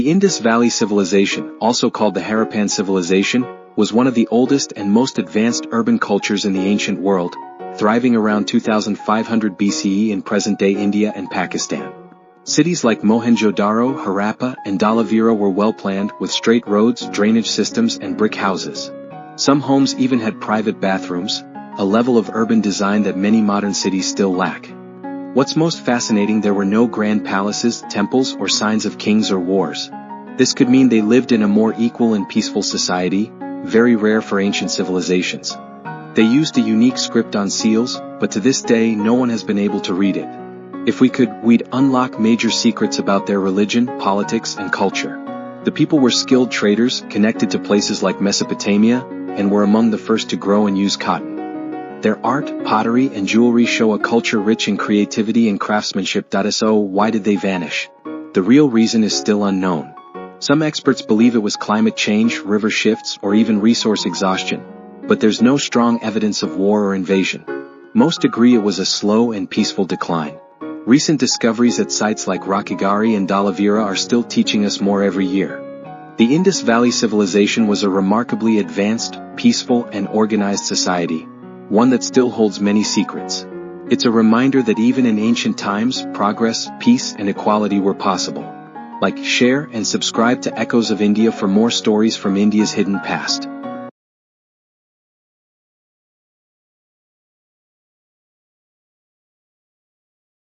The Indus Valley Civilization, also called the Harappan civilization, was one of the oldest and most advanced urban cultures in the ancient world, thriving around 2500 BCE in present-day India and Pakistan. Cities like Mohenjo-daro, Harappa, and Dholavira were well-planned with straight roads, drainage systems, and brick houses. Some homes even had private bathrooms, a level of urban design that many modern cities still lack. What's most fascinating, there were no grand palaces, temples, or signs of kings or wars. This could mean they lived in a more equal and peaceful society, very rare for ancient civilizations. They used a unique script on seals, but to this day no one has been able to read it. If we could, we'd unlock major secrets about their religion, politics, and culture. The people were skilled traders, connected to places like Mesopotamia, and were among the first to grow and use cotton. Their art, pottery, and jewelry show a culture rich in creativity and craftsmanship. So why did they vanish? The real reason is still unknown. Some experts believe it was climate change, river shifts, or even resource exhaustion, but there's no strong evidence of war or invasion. Most agree it was a slow and peaceful decline. Recent discoveries at sites like Rakhigarhi and Dholavira are still teaching us more every year. The Indus Valley Civilization was a remarkably advanced, peaceful, and organized society, one that still holds many secrets. It's a reminder that even in ancient times, progress, peace, and equality were possible. Like, share, and subscribe to Echoes of India for more stories from India's hidden past.